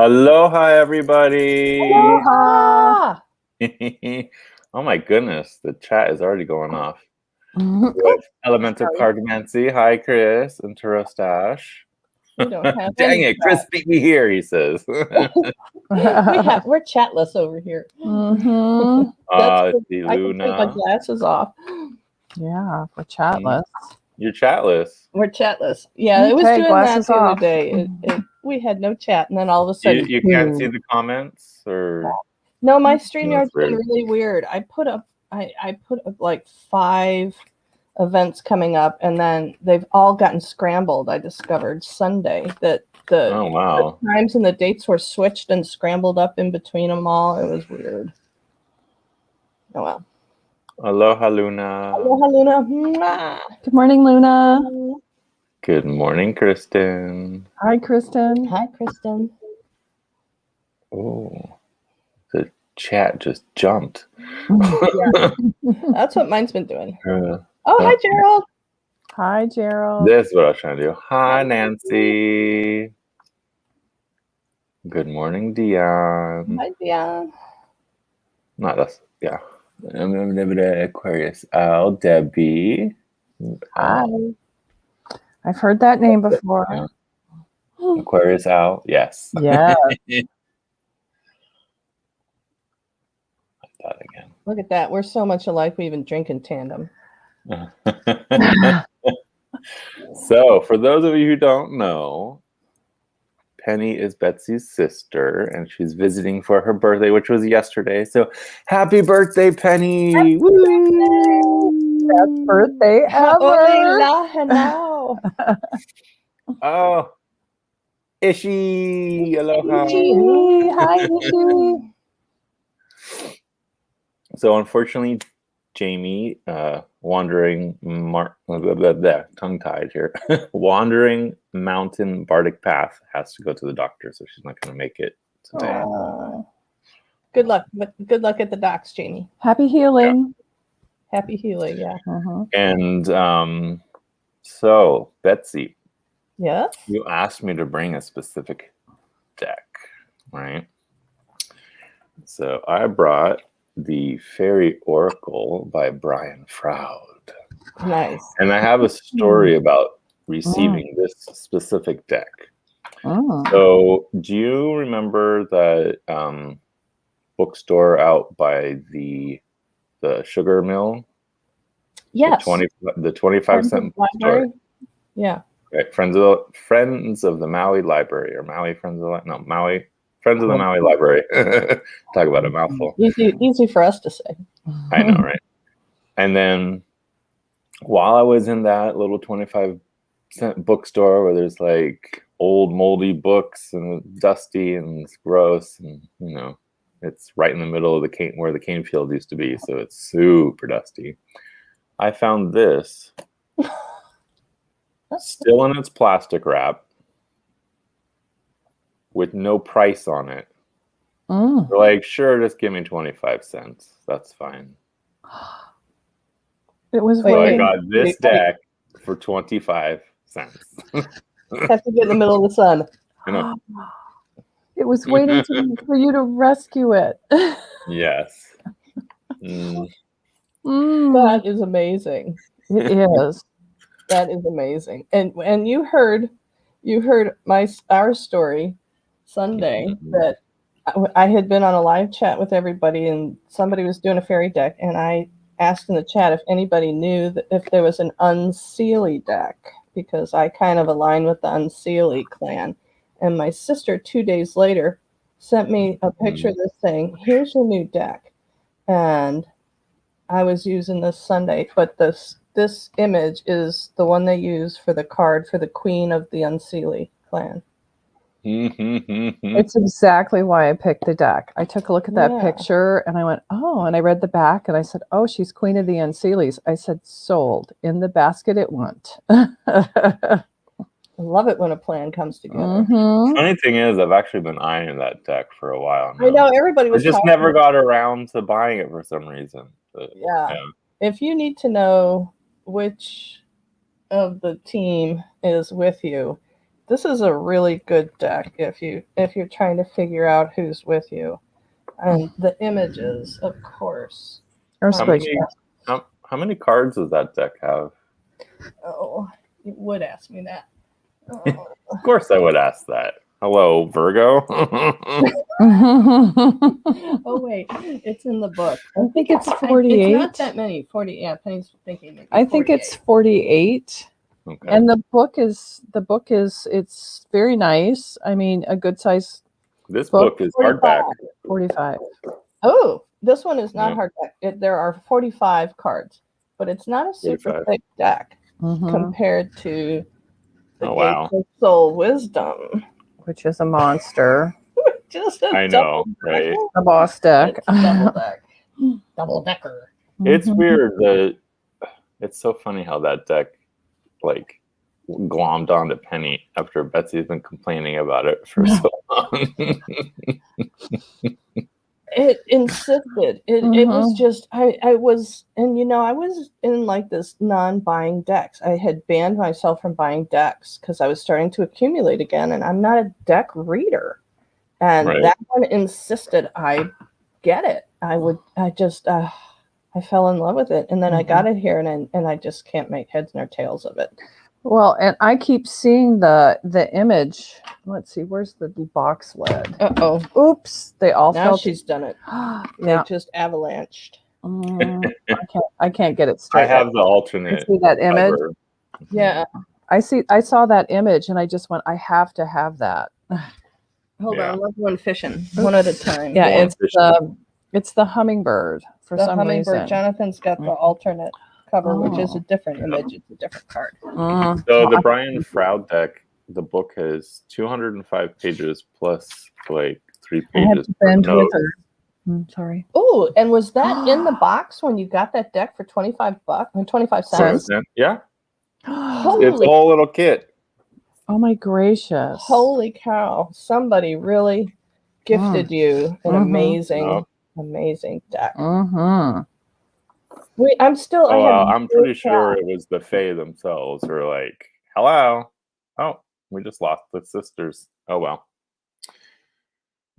Aloha, everybody. Aloha. Oh my goodness, the chat is already going off. Mhm. With Elemental sorry. Cardamancy. Hi, Chris and Stash. We don't have Dang any it, Chris beat me here, he says. we're chatless over here. Let's see, I can take my Luna. glasses off. Yeah, we're chatless. You're chatless. We're chatless. Yeah, it was Okay, doing that glasses the other off. day. We had no chat, and then all of a sudden, You can't see the comments, or no, my StreamYard's weird. been really weird. I put up like 5 events coming up, and then they've all gotten scrambled. I discovered Sunday that the times and the dates were switched and scrambled up in between them all. It was weird. Oh well. Aloha, Luna. Aloha, Luna. Mwah. Good morning, Luna. Good morning, Kristen. Hi, Kristen. Hi, Kristen. Oh, the chat just jumped. Yeah. That's what mine's been doing. Hi, Gerald. Hi, Gerald. This is what I was trying to do. Hi, Nancy. Good morning, Dion. Hi, Dion. Not us. Yeah. Aquarius Al, Debbie. Hi. I've heard that name before. Yeah. Aquarius Al, yes. Yeah. That again. Look at that. We're so much alike we even drink in tandem. So, for those of you who don't know, Penny is Betsy's sister, and she's visiting for her birthday, which was yesterday. So, happy birthday, Penny! Happy Best birthday ever! Oh, Ishi! Aloha! Ishi. Hi, Ishi! So, unfortunately, Jamie, wandering tongue-tied here, wandering mountain bardic path, has to go to the doctor, so she's not going to make it today. Good luck. Good luck at the docks, Jamie. Happy healing. Yeah. Happy healing. Yeah. And so, Betsy. Yes. You asked me to bring a specific deck, right? So I brought the Fairy Oracle by Brian Froud. Nice. And I have a story about receiving this specific deck. So do you remember that bookstore out by the sugar mill? Yes. The 25-cent bookstore. Yeah. Right. Friends of the Maui Library, or Maui Friends of the Maui Friends of the Maui Library. Talk about a mouthful. Easy for us to say. I know, right? And then while I was in that little 25-cent bookstore where there's like old moldy books and dusty and it's gross, and it's right in the middle of where the cane field used to be, so it's super dusty. I found this still in its plastic wrap with no price on it. They're like, sure, just give me 25 cents. That's fine. It was so I got this deck for 25 cents. Have to get in the middle of the sun. I know. It was waiting for you to rescue it. Yes. That is amazing. It is. That is amazing. And you heard our story Sunday that I had been on a live chat with everybody, and somebody was doing a fairy deck, and I asked in the chat if anybody knew that if there was an Unseelie deck, because I kind of align with the Unseelie clan. And my sister 2 days later sent me a picture of this saying, here's your new deck. And I was using this Sunday, but this image is the one they use for the card for the Queen of the Unseelie clan. It's exactly why I picked the deck. I took a look at that picture and I went, oh, and I read the back and I said, oh, she's Queen of the Unseelies. I said, sold. In the basket it went. I love it when a plan comes together. Funny thing is, I've actually been eyeing that deck for a while now. I know everybody was. I just never got around to buying it for some reason. But, yeah. If you need to know which of the team is with you, This is a really good deck if you're trying to figure out who's with you, and the images, of course. Or How switch. many, how many cards does that deck have? Oh, you would ask me that. Of course I would ask that. Hello, Virgo. Oh wait, it's in the book. I think it's It's 48. not that many. 40. Yeah, Penny's thinking. Maybe I think it's 48. 48. Okay. And the book is it's very nice. I mean, a good size This book, book is 45. hardback. 45. Oh, this one is not Yeah. hardback. There are 45 cards, but it's not a super 45. thick deck Mhm. compared to the Oh, Gates wow. of Soul Wisdom. Which is a monster. Just a I know, right? A boss deck. It's double deck. Double decker. It's Mhm. weird. It's so funny how that deck like glommed onto Penny after Betsy's been complaining about it for so long. It insisted. It was Mhm. just I was, and I was in like this non-buying decks. I had banned myself from buying decks because I was starting to accumulate again, and I'm not a deck reader. And Right. that one insisted I get it. I fell in love with it, and then I got it here, and I just can't make heads nor tails of it. Well, and I keep seeing the image. Let's see, where's the box lid? Uh-oh. Oops, they all Now fell. she's done it. They Yeah. just avalanched. I can't get it I straight. have the You alternate see that image? cover. Yeah. I saw that image and I just went, I have to have that. Hold Yeah. on. Let's go fishing one at a time. Yeah, One it's the hummingbird for The some hummingbird. reason. Jonathan's got the alternate cover, which is Oh. a different image. It's a different card. So the Brian Froud deck, the book has 205 pages plus like 3 I had pages to per bend with note. her. Sorry. Oh, and was that in the box when you got that deck for $25 or 25 cents? Yeah, Holy, it's a whole little kit. Oh my gracious. holy cow! Somebody really gifted you an Mhm. amazing deck. Mm-hmm. Wait, I'm still. Oh, I have. I'm pretty sure it was the Fae themselves who were like, "Hello, oh, we just lost the sisters. Oh well."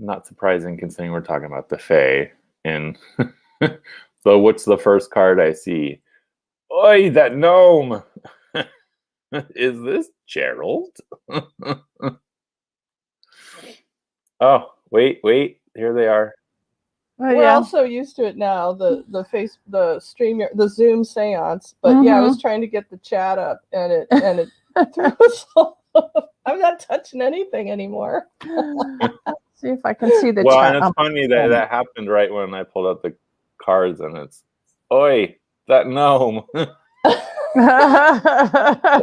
Not surprising considering we're talking about the Fae. And so, what's the first card I see? Oi, that gnome! Is this Gerald? Oh, wait, here they are. Oh, We're yeah. all so used to it now. The stream, the Zoom seance. But yeah, I was trying to get the chat up, and it threw us off. I'm not touching anything anymore. See if I can see the Well, chat. and it's funny that happened right when I pulled out the cards, and it's, oi, that gnome. Look at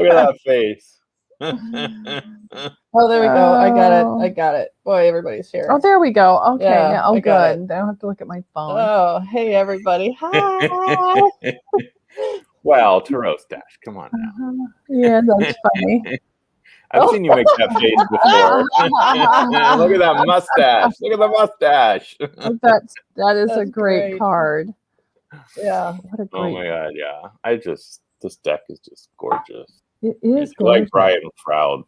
that face. Oh, there we go. I got it. Boy, everybody's here. Oh, there we go. Okay. Yeah, Now, I got good. I don't have to look at my phone. Oh, hey everybody. Hi. Well, Tarot Stash, come on now. Yeah, that's funny. I've seen you make that face before. Look at that mustache. Look at the mustache. That is a That's great great. card. Yeah. What a Oh great. my god, yeah. This deck is just gorgeous. It is If you like gorgeous. Brian Froud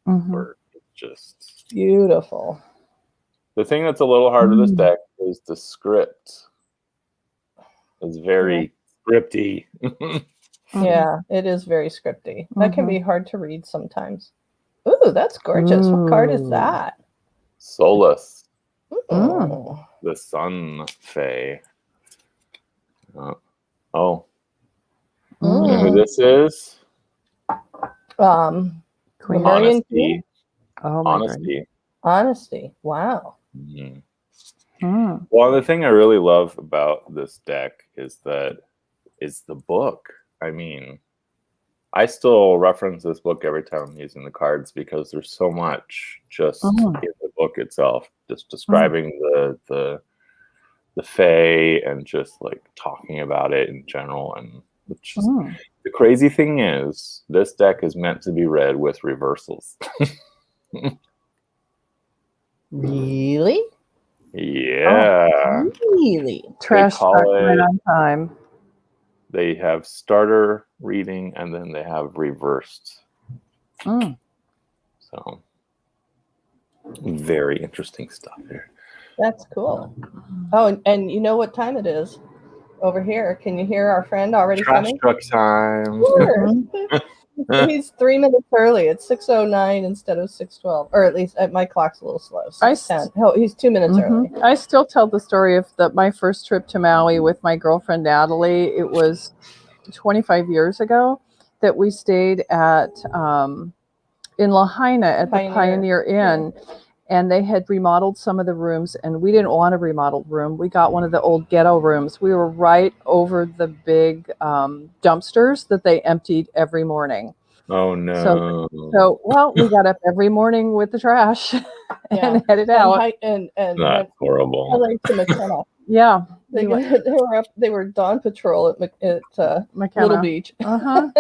Mhm. work, it's just Beautiful. the thing that's a little hard with this deck is the script. It's very scripty. Yeah, it is very scripty. That can be hard to read sometimes. Ooh, that's gorgeous. What card is that? Solus, Ooh. the Sun Fae. Oh. You know who this is? Queen Marion King? Honesty. Oh my Honesty. Honesty. Wow. Mhm. Mm. Well, the thing I really love about this deck is that it's the book. I mean, I still reference this book every time I'm using the cards because there's so much just in the book itself, just describing the Fae and just like talking about it in general. And it's just, the crazy thing is, this deck is meant to be read with reversals. Really? Yeah. Oh, really? Trash call talk right it- on time. They have starter reading and then they have reversed. So very interesting stuff here. That's cool. Oh, and you know what time it is over here? Can you hear our friend already Trash coming? truck time. Sure. He's 3 minutes early. It's 6:09 instead of 6:12, or at least my clock's a little slow. 6:10. Oh, he's 2 minutes early. I still tell the story of my first trip to Maui with my girlfriend Dailey. It was 25 years ago that we stayed at in Lahaina at the Pioneer Inn. And they had remodeled some of the rooms, and we didn't want a remodeled room. We got one of the old ghetto rooms. We were right over the big dumpsters that they emptied every morning. Oh no! So well, we got up every morning with the trash and headed out. And That's horrible. LA to McKenna. Yeah, they were up. They were dawn patrol at McKenna. Little Beach. Well,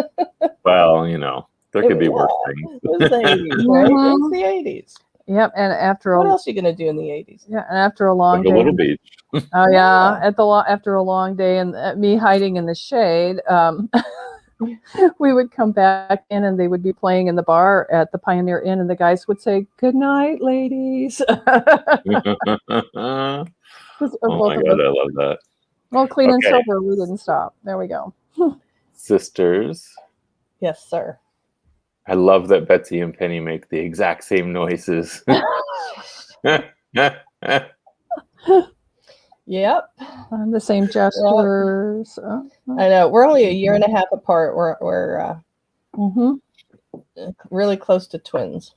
there could be worse things. It was the 80s, right? It was the 80s. Yep, and after what else are you gonna do in the 80s? Yeah, and after a long day, Little Beach. Oh yeah, after a long day and me hiding in the shade, we would come back in and they would be playing in the bar at the Pioneer Inn, and the guys would say, "Good night, ladies." Oh my God, I love that. Well, clean and sober, we didn't stop. There we go. Yes, Sisters. sir. I love that Betsy and Penny make the exact same noises. Yep. The same gestures. I know. We're only a year and a half apart. We're really close to twins.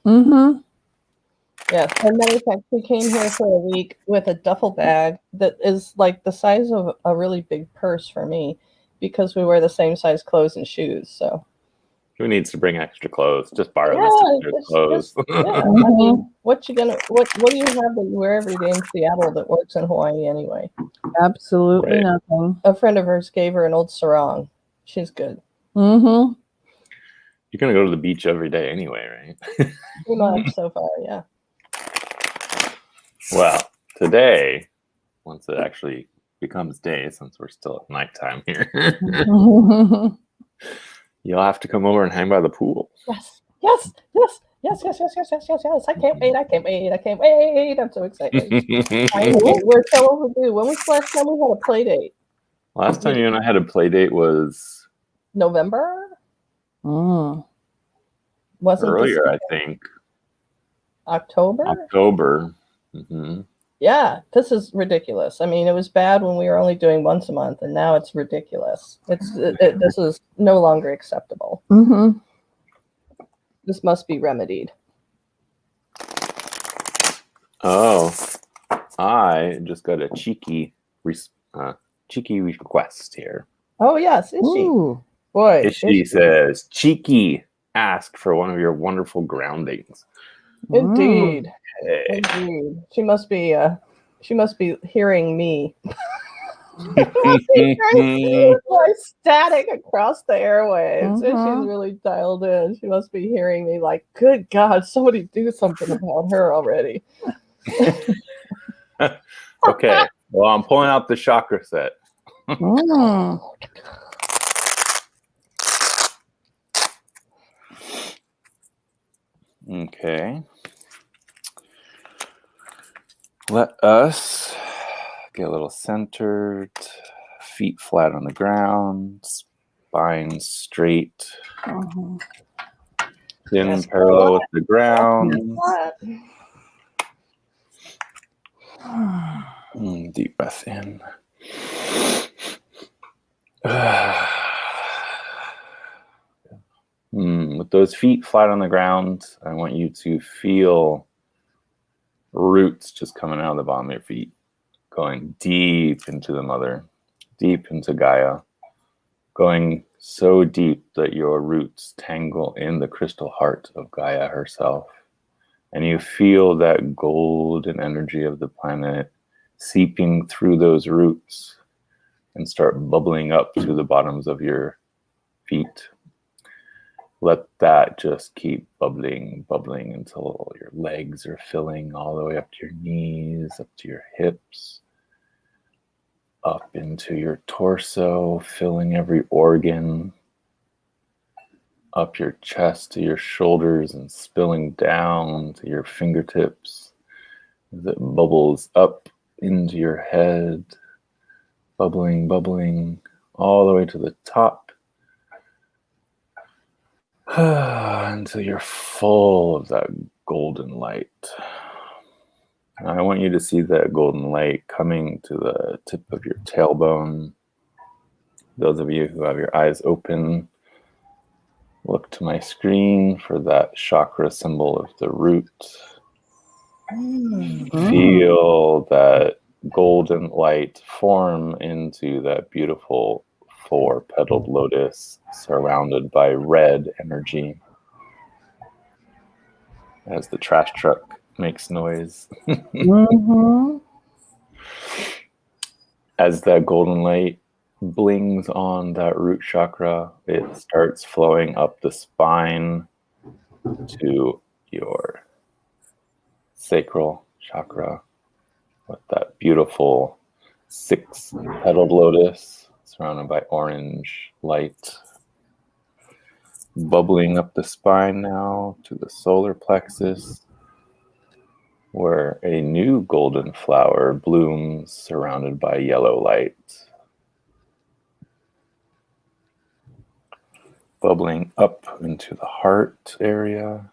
Yes. As a matter of fact, we came here for a week with a duffel bag that is like the size of a really big purse for me, because we wear the same size clothes and shoes. So who needs to bring extra clothes? Just borrow this clothes. I mean, what do you have that you wear every day in Seattle that works in Hawaii anyway? Absolutely nothing. A friend of hers gave her an old sarong. She's good. You're gonna go to the beach every day anyway, right? Pretty much so far, yeah. Well, today, once it actually becomes day, since we're still at nighttime here, you'll have to come over and hang by the pool. Yes. I can't wait. I'm so excited. We're so overdue. When was the last time we had a play date? Last time you and I had a play date was November? Wasn't earlier, I think. October? Yeah, this is ridiculous. I mean, it was bad when we were only doing once a month, and now it's ridiculous. This is no longer acceptable. This must be remedied. Oh, I just got a cheeky request here. Oh yes, Ishi. Boy, Ishi says, "Cheeky, ask for one of your wonderful groundings." Indeed. Indeed. She must be hearing me. My static across the airwaves. She's really dialed in. She must be hearing me like, good God, somebody do something about her already. Okay. Well, I'm pulling out the chakra set. Okay. Let us get a little centered, feet flat on the ground, spine straight, chin parallel with the ground. Deep breath in. With those feet flat on the ground, I want you to feel roots just coming out of the bottom of your feet, going deep into the mother, deep into Gaia, going so deep that your roots tangle in the crystal heart of Gaia herself. And you feel that golden energy of the planet seeping through those roots and start bubbling up to the bottoms of your feet. Let that just keep bubbling until your legs are filling all the way up to your knees, up to your hips, up into your torso, filling every organ. up your chest to your shoulders and spilling down to your fingertips as it bubbles up into your head, bubbling, bubbling all the way to the top until you're full of that golden light. And I want you to see that golden light coming to the tip of your tailbone. Those of you who have your eyes open, look to my screen for that chakra symbol of the root. Feel that golden light form into that beautiful 4-petaled lotus surrounded by red energy. As the trash truck makes noise. As that golden light blings on that root chakra, it starts flowing up the spine to your sacral chakra with that beautiful 6-petaled lotus surrounded by orange light. Bubbling up the spine now to the solar plexus, where a new golden flower blooms surrounded by yellow light. Bubbling up into the heart area,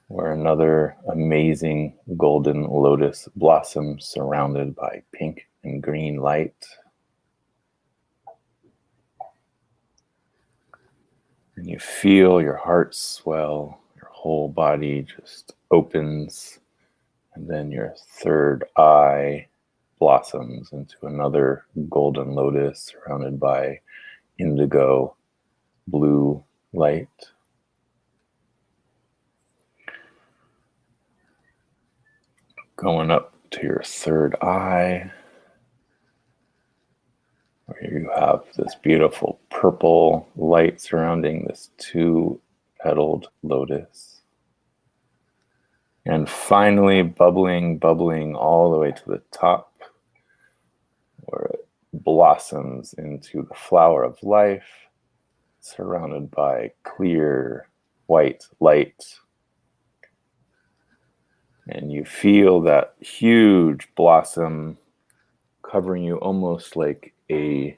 where another amazing golden lotus blossoms surrounded by pink and green light. And you feel your heart swell, your whole body just opens, and then your third eye blossoms into another golden lotus surrounded by indigo blue light. Going up to your third eye, where you have this beautiful purple light surrounding this 2-petaled lotus. And finally bubbling all the way to the top, where it blossoms into the flower of life, surrounded by clear white light. And you feel that huge blossom covering you almost like a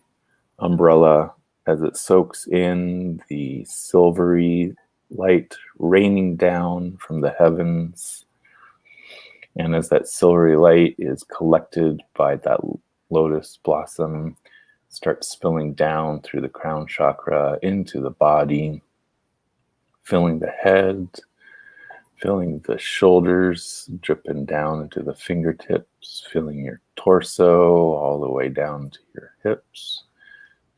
umbrella as it soaks in the silvery light raining down from the heavens. And as that silvery light is collected by that lotus blossom, starts spilling down through the crown chakra into the body, filling the head, filling the shoulders, dripping down into the fingertips, filling your torso all the way down to your hips,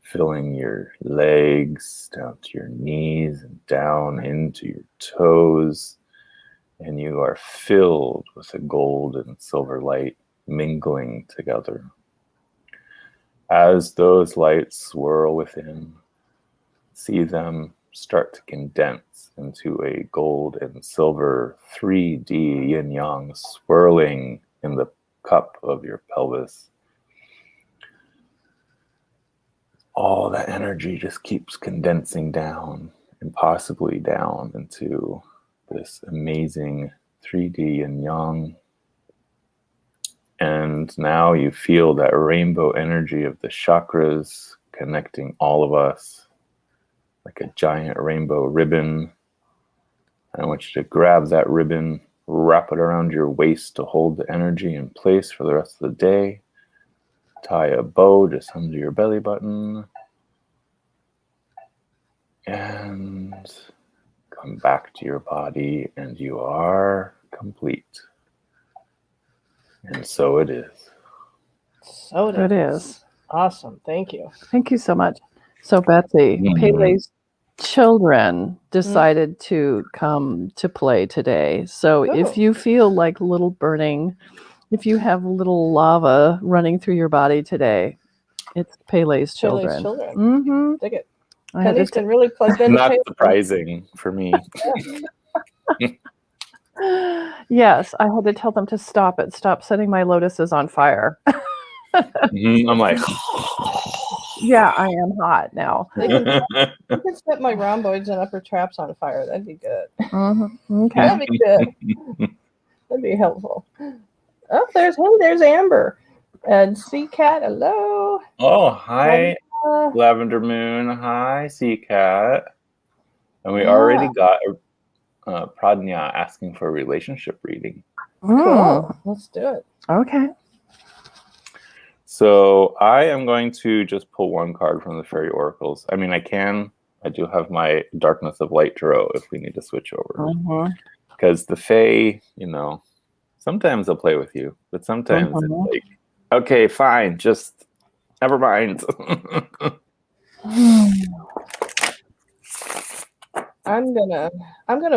filling your legs down to your knees and down into your toes. And you are filled with a gold and silver light mingling together. As those lights swirl within, see them start to condense into a gold and silver 3D yin-yang swirling in the cup of your pelvis. All that energy just keeps condensing down and possibly down into this amazing 3D yin-yang. And now you feel that rainbow energy of the chakras connecting all of us like a giant rainbow ribbon. I want you to grab that ribbon, wrap it around your waist to hold the energy in place for the rest of the day. Tie a bow just under your belly button. And come back to your body, and you are complete. And so it is. So It is. Awesome. Thank you. Thank you so much. So Betsy, Pele's children decided to come to play today. So if you feel like little burning, if you have little lava running through your body today, it's Pele's children. Mm-hmm. Dig it. Penny's been really plugged into Not surprising for me. Yes, I had to tell them to stop it. Stop setting my lotuses on fire. I'm like, Yeah, I am hot now. They can, you can set my rhomboids and upper traps on fire. That'd be good. Okay. That'd be good. That'd be helpful. Oh, there's Amber. And Sea Cat, hello. Oh, hi, Uh, Lavender Moon. Hi, Sea Cat. And we Yeah. already got Pradnya asking for a relationship reading. cool. Let's do it. Okay. So I am going to just pull one card from the Fairy Oracles. I mean, I do have my Darkness of Light Tarot if we need to switch over. Because the Fae, sometimes they'll play with you, but sometimes it's like, okay, fine, just never mind. I'm gonna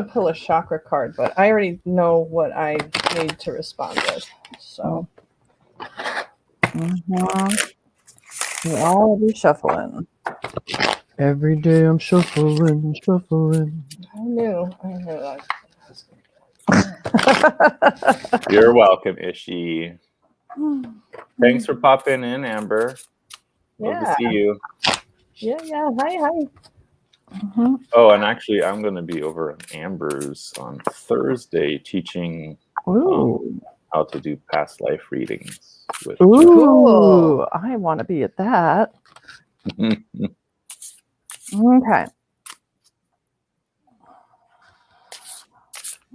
pull a chakra card, but I already know what I need to respond with. So You're already shuffling. Every day I'm shuffling. I knew. You're welcome, Ishi. Thanks for popping in, Amber. Love to see you. Yeah. Hi. Oh, and actually, I'm going to be over at Amber's on Thursday teaching how to do past life readings. With Ooh, I want to be at that. Okay.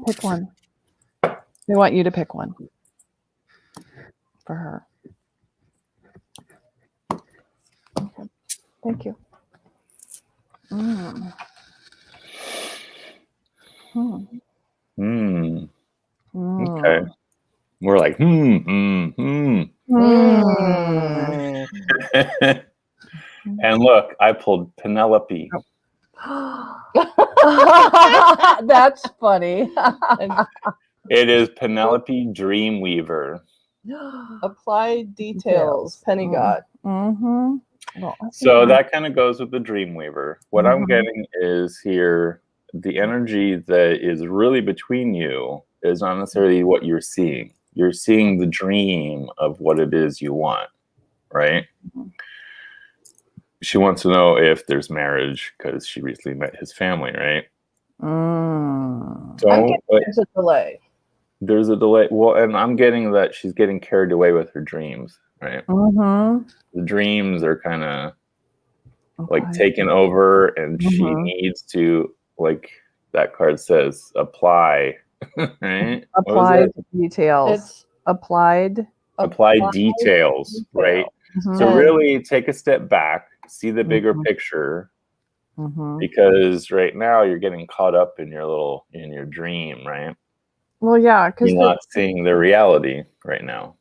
Pick one. We want you to pick one for her. Okay. Thank you. Okay. We're like, And look, I pulled Penelope. That's funny. It is Penelope Dreamweaver. Apply details. Penny got. Well, So that kind of goes with the Dreamweaver. What I'm getting is here, the energy that is really between you is not necessarily what you're seeing. You're seeing the dream of what it is you want, right? She wants to know if there's marriage because she recently met his family, right? There's a delay. There's a delay. Well, and I'm getting that she's getting carried away with her dreams, right? The dreams are kind of like taken over, and she needs to, like that card says, apply, right? Applied details. It's applied details, right? So really take a step back, see the bigger picture, because right now you're getting caught up in your dream, right? Well, yeah, because you're not seeing the reality right now.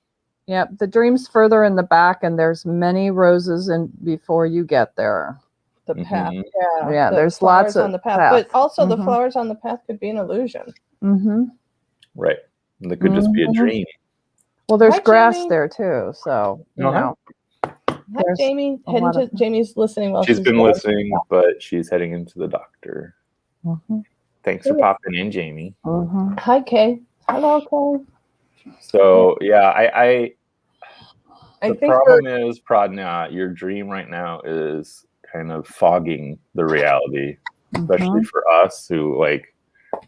Yeah, the dream's further in the back, and there's many roses before you get there. The path, yeah. There's lots on the path, but also the flowers on the path could be an illusion. Right, and it could just be a dream. Well, there's grass there too, so you know. Hi, Jamie. Jamie's listening. While she's been listening, but she's heading into the doctor. Thanks for popping in, Jamie. Hi, Kay. Hello, Kay. So I the problem is, Pradnya, your dream right now is kind of fogging the reality, especially for us who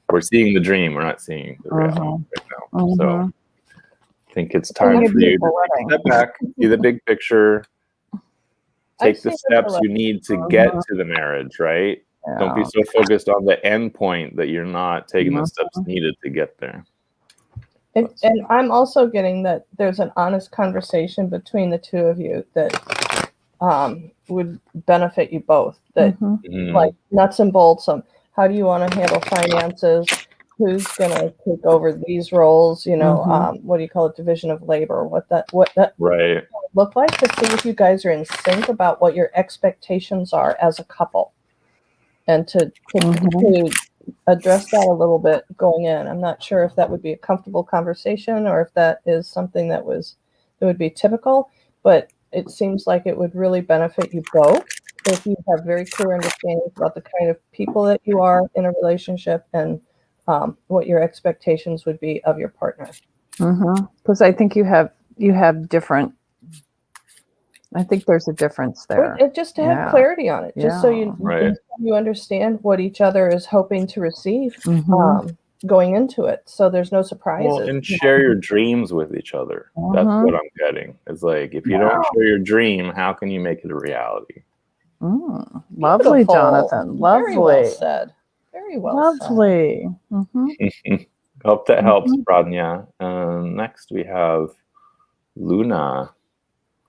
we're seeing the dream, we're not seeing the reality right now. So I think it's time for you to step back, see the big picture, take the steps you need to get to the marriage, right? Yeah. Don't be so focused on the end point that you're not taking the steps needed to get there. And I'm also getting that there's an honest conversation between the two of you that would benefit you both. That like nuts and bolts on how do you want to handle finances, who's going to take over these roles, what do you call it, division of labor, what that right look like, to see if you guys are in sync about what your expectations are as a couple, and to address that a little bit going in. I'm not sure if that would be a comfortable conversation or if that is something that would be typical, but it seems like it would really benefit you both if you have very clear understandings about the kind of people that you are in a relationship and what your expectations would be of your partner. Because I think you have different I think there's a difference there. Just to have Yeah. clarity on it, just so you Right. you understand what each other is hoping to receive Mhm. going into it. So there's no surprises. Well, and share your dreams with each other. That's Mhm. what I'm getting. It's like, if you don't share your dream, how can you make it a reality? Lovely, Beautiful. Jonathan. Very well Lovely. said. Very well said. Lovely. Mhm. Hope that helps, Mhm. Pradnya. Next, we have Luna.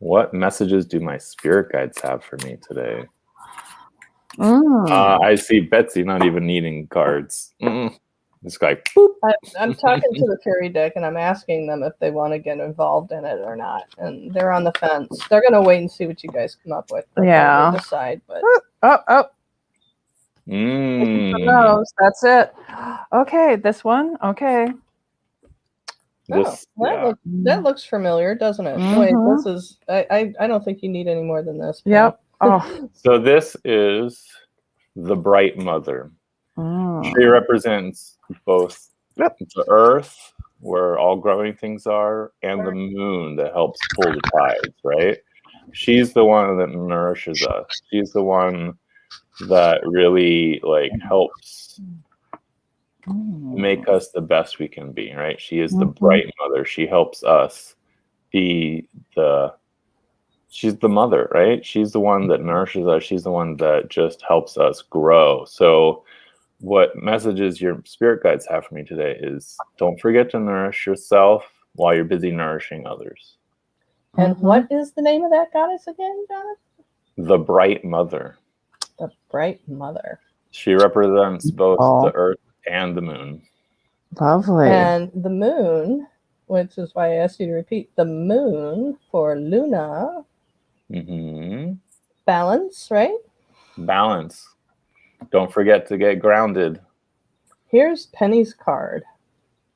What messages do my spirit guides have for me today? I see Betsy not even needing cards. It's like, boop. I'm talking to the fairy deck, and I'm asking them if they want to get involved in it or not. And they're on the fence. They're going to wait and see what you guys come up with. Yeah. They decide. But Oh. Mm. That's it. Okay, this one. Okay. This, that looks familiar, doesn't it? Wait, this is. I don't think you need any more than this. Yep. Oh. So this is the Bright Mother. She represents both the earth, where all growing things are, and the moon that helps pull the tides, right? She's the one that nourishes us. She's the one that really helps make us the best we can be, right? She is the Bright Mother. She helps us be she's the mother, right? She's the one that nourishes us. She's the one that just helps us grow. So what messages your spirit guides have for me today is, don't forget to nourish yourself while you're busy nourishing others. And what is the name of that goddess again, Jonathan? The Bright Mother. The Bright Mother. She represents both the earth and the moon. Lovely. And the moon, which is why I asked you to repeat, the moon for Luna. Balance, right? Balance. Don't forget to get grounded. Here's Penny's card.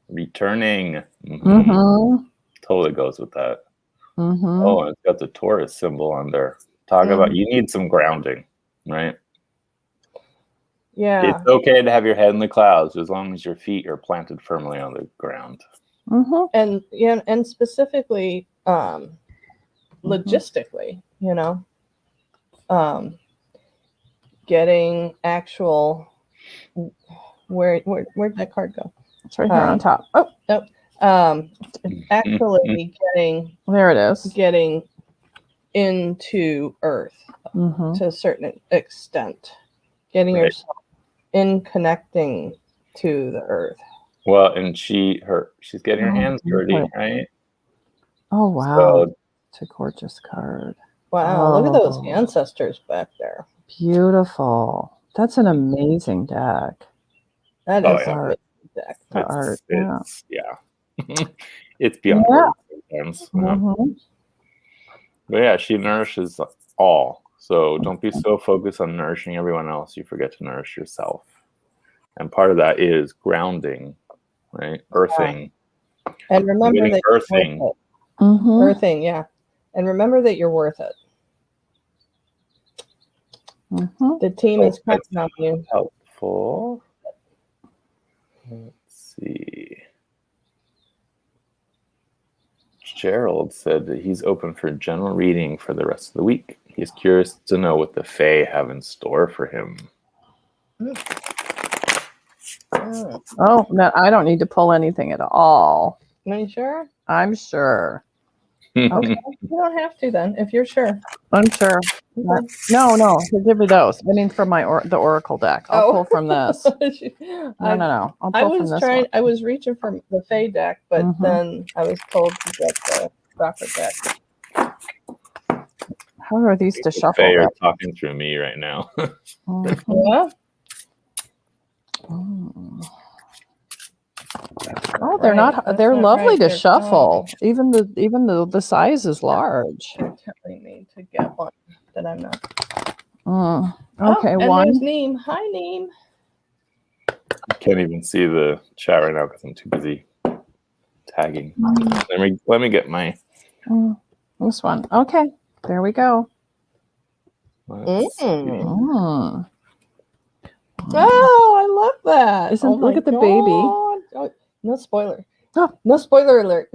Returning. Totally goes with that. Oh, and it's got the Taurus symbol on there. Talk about, you need some grounding, right? Yeah. It's okay to have your head in the clouds as long as your feet are planted firmly on the ground. And specifically, logistically, getting actual. Where'd that card go? It's right here on top. Oh, nope. Actually getting. There it is. Getting into Earth to a certain extent, getting yourself in connecting to the Earth. Well, and she's getting her hands dirty, right? Oh wow, so, it's a gorgeous card. Wow, look at those ancestors back there. Beautiful. That's an amazing deck. That is an amazing deck. The art. It's beyond words sometimes. But yeah, she nourishes all. So don't be so focused on nourishing everyone else, you forget to nourish yourself. And part of that is grounding, right? Earthing. And remember that earthing. Earthing, yeah. And remember that you're worth it. The team is counting on you. Helpful. Let's see. Gerald said that he's open for general reading for the rest of the week. He's curious to know what the Fae have in store for him. Oh, no, I don't need to pull anything at all. Are you sure? I'm sure. Okay, you don't have to then, if you're sure. I'm sure. No, give me those. I mean, from the Oracle deck. I'll pull from this. No. I'll pull from this one. I was reaching for the Fae deck, but then I was told to get the proper deck. How are these to shuffle? Fae are talking through me right now. Yeah. Oh, they're not. They're lovely to shuffle. Even the size is large. They're telling me to get one that I'm not. Okay, and one. There's Neem. Hi, Neem. I can't even see the chat right now because I'm too busy tagging. Let me get my. This one. Okay, there we go. Oh, I love that. Look at the baby. Oh, no spoiler. Oh, no spoiler alert.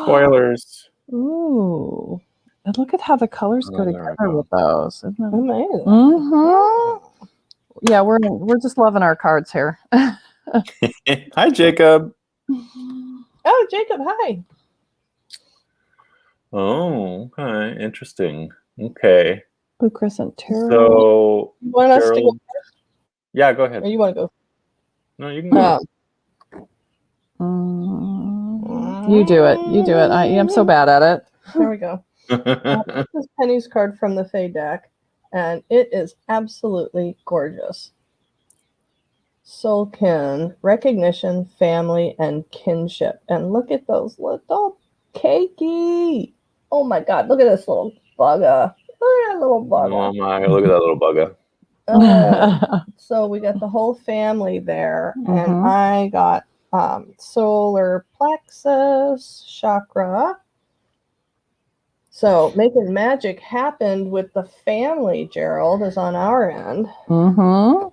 Spoilers. Ooh. And look at how the colors go Oh, there we together go. with those. Isn't it? Amazing. Mm-hmm. Yeah, we're just loving our cards here. Hi, Jacob. Oh, Jacob, hi. Oh, okay. Interesting. Okay. Blue Crescent Tarot. So, You want us to go Gerald. Yeah, go or ahead. you want to go? No, you can go. You do it. You do it. I am so bad at it. There we go. This is Penny's card from the Fae deck, and it is absolutely gorgeous. Soulkin, recognition, family, and kinship. And look at those little cakey. Oh my god, look at this little bugger. Look at that little bugger. Oh my, look at that little bugger. So we got the whole family there, Mhm. and I got solar plexus chakra. So making magic happened with the family, Gerald, is on our end. Mm-hmm.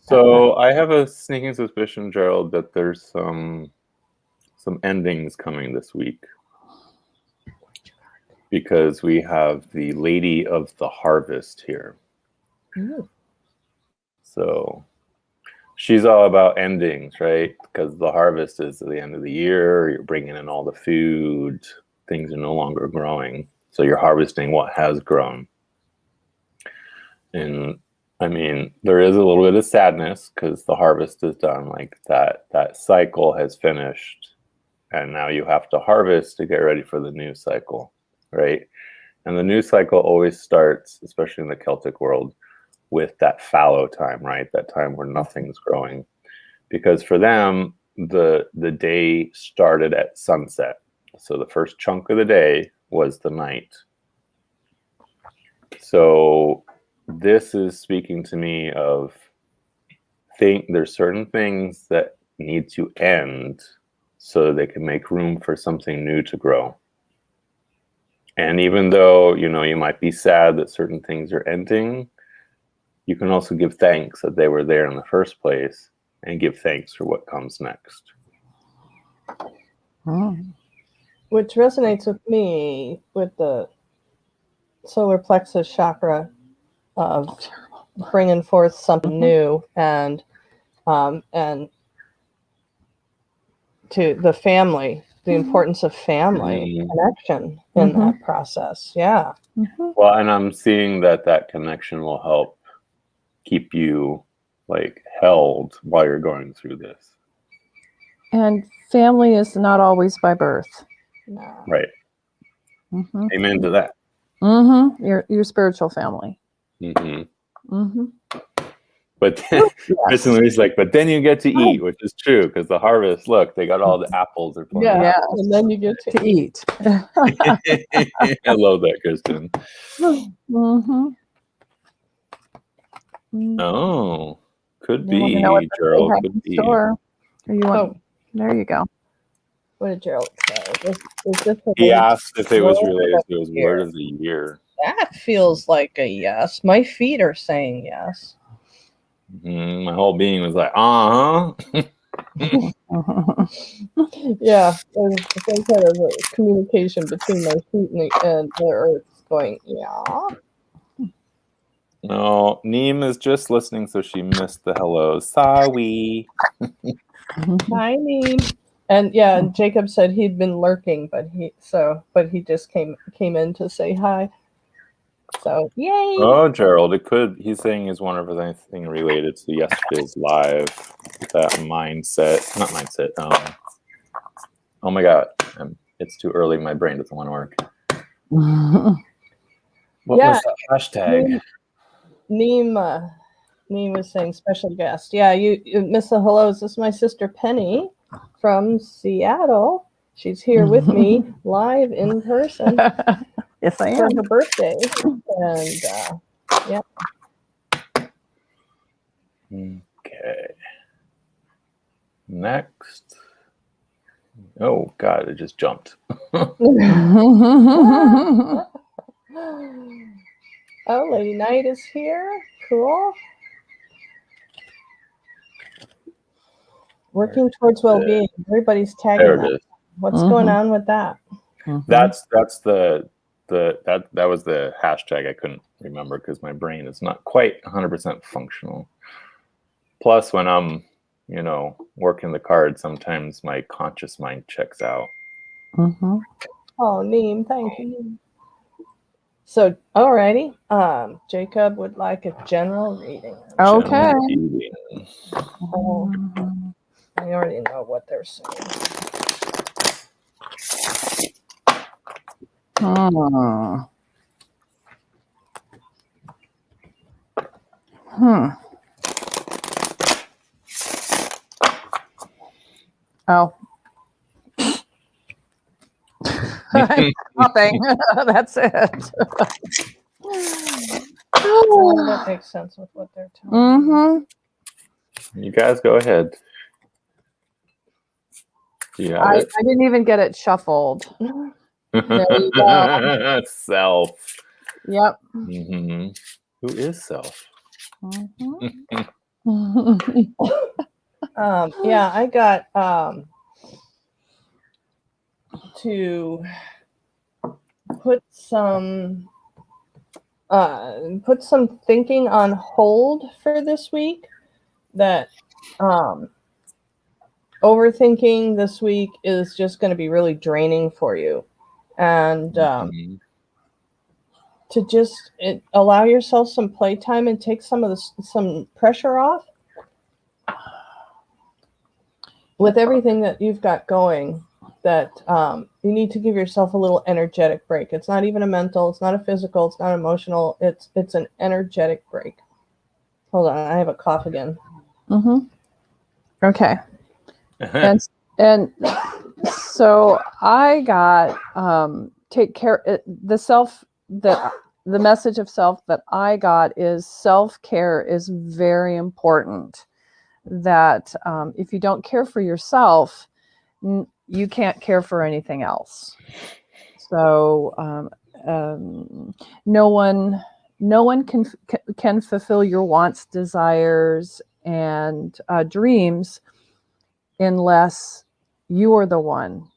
So I have a sneaking suspicion, Gerald, that there's some endings coming this week, because we have the Lady of the Harvest here. Ooh. So she's all about endings, right? Because the harvest is at the end of the year. You're bringing in all the food. Things are no longer growing. So you're harvesting what has grown. And I mean, there is a little bit of sadness because the harvest is done. Like that cycle has finished. And now you have to harvest to get ready for the new cycle, right? And the new cycle always starts, especially in the Celtic world, with that fallow time, right? That time where nothing's growing. Because for them, the day started at sunset. So the first chunk of the day was the night. So this is speaking to me of there's certain things that need to end so they can make room for something new to grow. And even though, you might be sad that certain things are ending, you can also give thanks that they were there in the first place and give thanks for what comes next. Which resonates with me with the solar plexus chakra of bringing forth something new and to the family, the importance of family connection in that process. Yeah. Well, and I'm seeing that connection will help keep you held while you're going through this. And family is not always by birth. No. Right. Mm-hmm. Amen to that. Mm-hmm. Your spiritual family. Mm-hmm. Mm-hmm. But then, Chris and Louise but then you get to eat, which is true, because the harvest, look, they got all the apples. They're pulling Yeah. Yes. And then you get to eat. I love that, Kristen. Mm-hmm. Oh, could You want to be, know what Gerald. they have Could in be. store? Or you want? Oh, There you go. what did Gerald say? Is this a He word asked if it was word related of to his the word year? of the year. That feels like a yes. My feet are saying yes. My whole being was like, uh-huh. Yeah, there's some kind of a communication between my feet and the earth going, yeah. No, Neem is just listening, so she missed the hello. Sorry. Hi, Neem. And yeah, Jacob said he'd been lurking, but he just came in to say hi. So yay! Oh, Gerald, he's saying is one of anything related to yesterday's live, that mindset, not mindset. Oh my God, it's too early. My brain doesn't want to work. What was that hashtag? Neem was saying special guest. Yeah, you miss the hellos. This is my sister Penny from Seattle. She's here with me live in person. Yes, I For am. her birthday. And yeah. Okay. Next. Oh God, it just jumped. Oh, Lady Knight is here. Cool. Working towards well-being. Everybody's tagging There it that. is. What's going on with that? That's that was the hashtag I couldn't remember because my brain is not quite 100% functional. Plus, when I'm, working the card, sometimes my conscious mind checks out. Mm-hmm. Oh, Neem, thank you. So, alrighty. Jacob would like a general reading. Okay. General reading. Oh, I already know what they're saying. Hmm. Oh. Nothing. That's it. That makes sense with what they're telling me. Mm-hmm. You guys go ahead. Do you have it? I didn't even get it shuffled. There you go. Self. Yep. Mm-hmm. Who is self? Mm-hmm. Yeah, I got to put some thinking on hold for this week. That overthinking this week is just going to be really draining for you, and to just allow yourself some playtime and take some pressure off with everything that you've got going. That you need to give yourself a little energetic break. It's not even a mental, it's not a physical, it's not emotional. It's an energetic break. Hold on, I have a cough again. Mm-hmm. Okay. and so I got take care. The message of self that I got is self-care is very important. That if you don't care for yourself, you can't care for anything else. So no one can fulfill your wants, desires, and dreams unless you are the one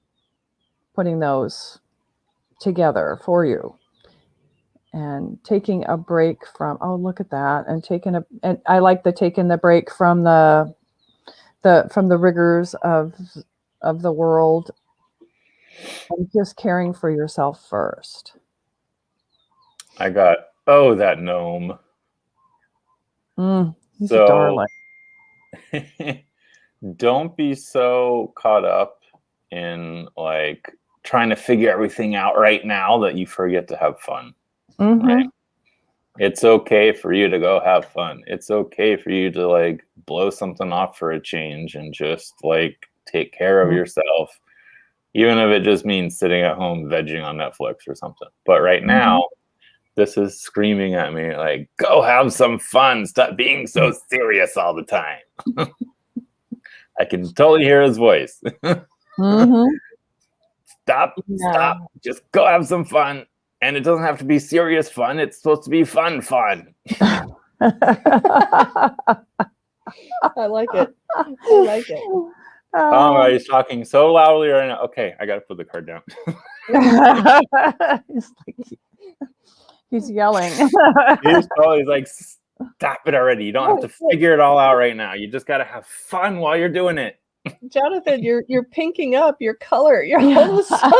putting those together for you. And taking a break from, oh, look at that, and I like taking the break from the rigors of the world and just caring for yourself first. I got, that gnome. He's a darling. Don't be so caught up in like trying to figure everything out right now that you forget to have fun. Mm-hmm. Right? It's okay for you to go have fun. It's okay for you to like blow something off for a change and just like take care of yourself, even if it just means sitting at home vegging on Netflix or something. But right now, this is screaming at me like, go have some fun. Stop being so serious all the time. I can totally hear his voice. Stop. Just go have some fun. And it doesn't have to be serious fun. It's supposed to be fun. I like it. Oh, he's talking so loudly right now. Okay, I got to put the card down. He's yelling. He's like, stop it already. You don't have to figure it all out right now. You just got to have fun while you're doing it. Jonathan, you're pinking up your color. You're all of a sudden.